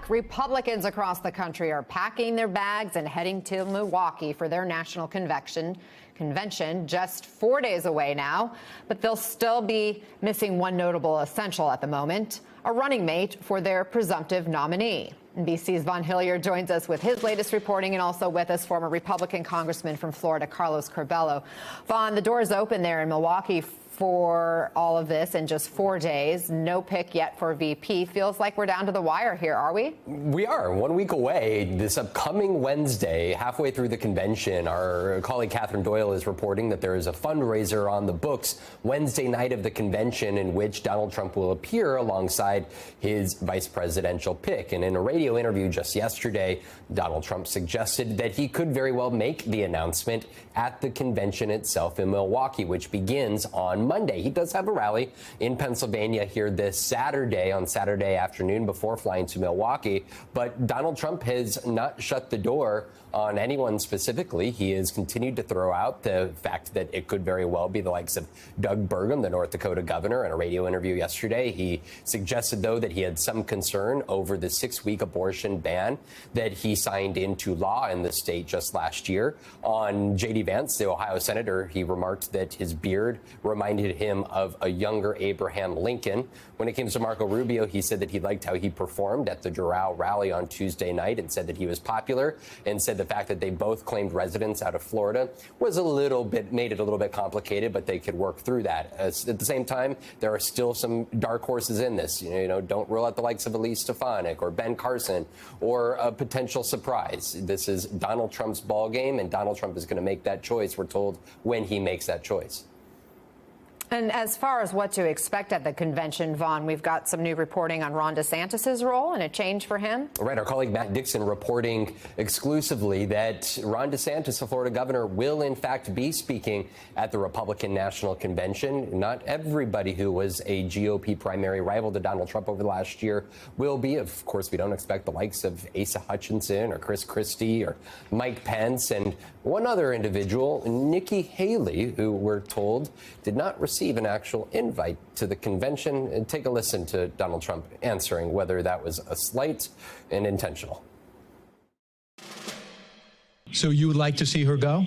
Republicans across the country are packing their bags and heading to Milwaukee for their national convention just 4 days away now. But they'll still be missing one notable essential at the moment, a running mate for their presumptive nominee. NBC's Vaughn Hilliard joins us with his latest reporting, and also with us former Republican Congressman from Florida, Carlos Curbelo. Vaughn, the door is open there in Milwaukee for all of this in just 4 days. No pick yet for VP. Feels like we're down to the wire here, are we? We are 1 week away. This upcoming Wednesday, halfway through the convention, our colleague Catherine Doyle is reporting that there is a fundraiser on the books Wednesday night of the convention in which Donald Trump will appear alongside his vice presidential pick. And in a radio interview just yesterday, Donald Trump suggested that he could very well make the announcement at the convention itself in Milwaukee, which begins on Monday. He does have a rally in Pennsylvania here this Saturday, on Saturday afternoon, before flying to Milwaukee. But Donald Trump has not shut the door on anyone specifically. He has continued to throw out the fact that it could very well be the likes of Doug Burgum, the North Dakota governor. In a radio interview yesterday, he suggested, though, that he had some concern over the 6-week abortion ban that he signed into law in the state just last year. On J.D. Vance, the Ohio senator, he remarked that his beard reminded him of a younger Abraham Lincoln. When it came to Marco Rubio, he said that he liked how he performed at the Doral rally on Tuesday night and said that he was popular, and said the fact that they both claimed residence out of Florida was made it a little bit complicated, but they could work through that. At the same time, there are still some dark horses in this. You know, don't rule out the likes of Elise Stefanik or Ben Carson or a potential surprise. This is Donald Trump's ball game, and Donald Trump is going to make that choice, we're told, when he makes that choice. And as far as what to expect at the convention, Vaughn, we've got some new reporting on Ron DeSantis' role and a change for him. Right. Our colleague Matt Dixon reporting exclusively that Ron DeSantis, the Florida governor, will in fact be speaking at the Republican National Convention. Not everybody who was a GOP primary rival to Donald Trump over the last year will be. Of course, we don't expect the likes of Asa Hutchinson or Chris Christie or Mike Pence, and one other individual, Nikki Haley, who we're told did not receive an actual invite to the convention. And take a listen to Donald Trump answering whether that was a slight and intentional. So you would like to see her go?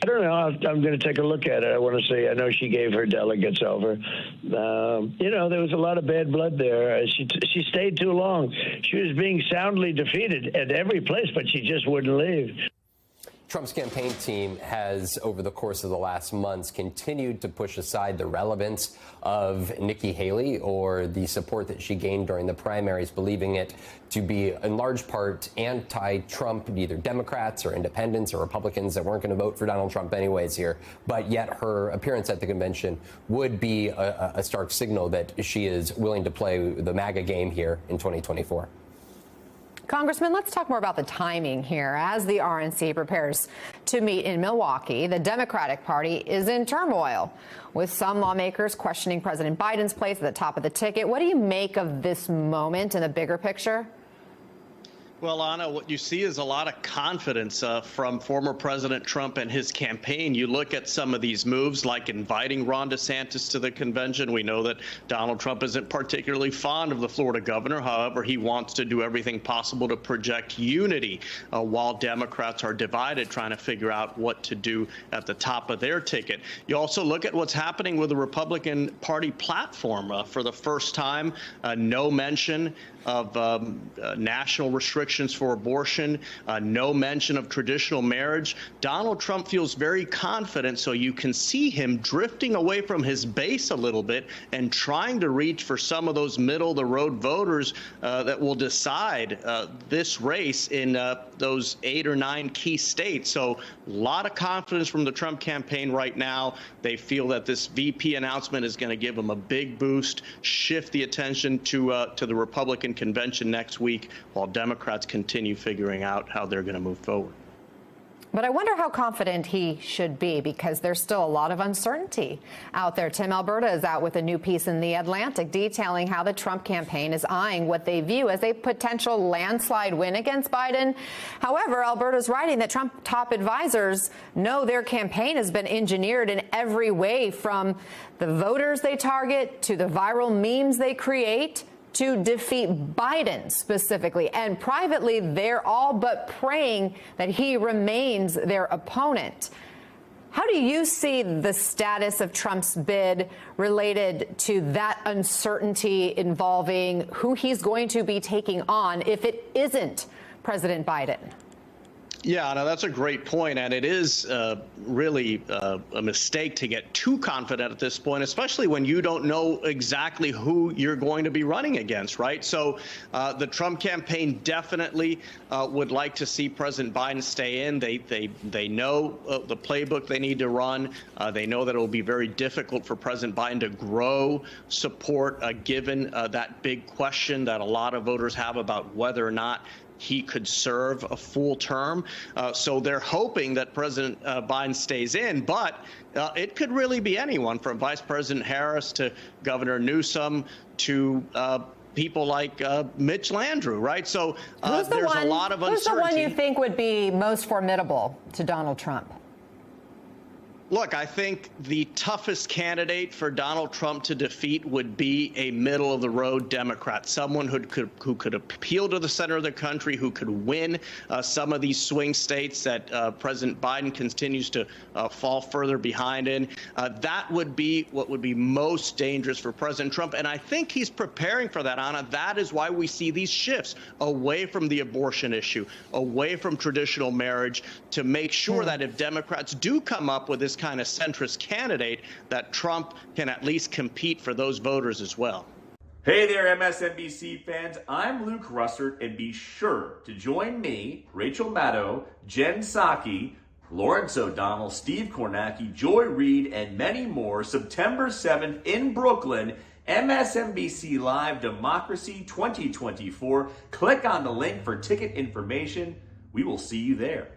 I don't know. I'm going to take a look at it. I want to say I know she gave her delegates over. There was a lot of bad blood there. She stayed too long. She was being soundly defeated at every place, but she just wouldn't leave. Trump's campaign team has, over the course of the last months, continued to push aside the relevance of Nikki Haley or the support that she gained during the primaries, believing it to be in large part anti-Trump, either Democrats or independents or Republicans that weren't going to vote for Donald Trump anyways here. But yet her appearance at the convention would be a stark signal that she is willing to play the MAGA game here in 2024. Congressman, let's talk more about the timing here. As the RNC prepares to meet in Milwaukee, the Democratic Party is in turmoil, with some lawmakers questioning President Biden's place at the top of the ticket. What do you make of this moment in the bigger picture? Well, Anna, what you see is a lot of confidence from former President Trump and his campaign. You look at some of these moves, like inviting Ron DeSantis to the convention. We know that Donald Trump isn't particularly fond of the Florida governor. However, he wants to do everything possible to project unity while Democrats are divided, trying to figure out what to do at the top of their ticket. You also look at what's happening with the Republican Party platform. For the first time, no mention of national restrictions for abortion, no mention of traditional marriage. Donald Trump feels very confident, so you can see him drifting away from his base a little bit and trying to reach for some of those middle-of-the-road voters that will decide this race in those 8 or 9 key states. So a lot of confidence from the Trump campaign right now. They feel that this VP announcement is going to give them a big boost, shift the attention to the Republican convention next week, while Democrats continue figuring out how they're going to move forward. But I wonder how confident he should be, because there's still a lot of uncertainty out there. Tim Alberta is out with a new piece in The Atlantic detailing how the Trump campaign is eyeing what they view as a potential landslide win against Biden. However, Alberta's writing that Trump top advisors know their campaign has been engineered in every way, from the voters they target to the viral memes they create to defeat Biden specifically. And privately, they're all but praying that he remains their opponent. How do you see the status of Trump's bid related to that uncertainty involving who he's going to be taking on if it isn't President Biden? Yeah, no, that's a great point, and it is really a mistake to get too confident at this point, especially when you don't know exactly who you're going to be running against, right? So the Trump campaign definitely would like to see President Biden stay in. They know the playbook they need to run. They know that it will be very difficult for President Biden to grow support, given that big question that a lot of voters have about whether or not he could serve a full term. So they're hoping that President Biden stays in, but it could really be anyone from Vice President Harris to Governor Newsom to people like Mitch Landrieu, right? So there's a lot of uncertainty. Who's the one you think would be most formidable to Donald Trump? Look, I think the toughest candidate for Donald Trump to defeat would be a middle-of-the-road Democrat, someone who could appeal to the center of the country, who could win some of these swing states that President Biden continues to fall further behind in. That would be what would be most dangerous for President Trump, and I think he's preparing for that, Anna. That is why we see these shifts away from the abortion issue, away from traditional marriage, to make sure that if Democrats do come up with this kind of centrist candidate, that Trump can at least compete for those voters as well. Hey there, MSNBC fans. I'm Luke Russert, and be sure to join me, Rachel Maddow, Jen Psaki, Lawrence O'Donnell, Steve Kornacki, Joy Reid, and many more September 7th in Brooklyn, MSNBC Live Democracy 2024. Click on the link for ticket information. We will see you there.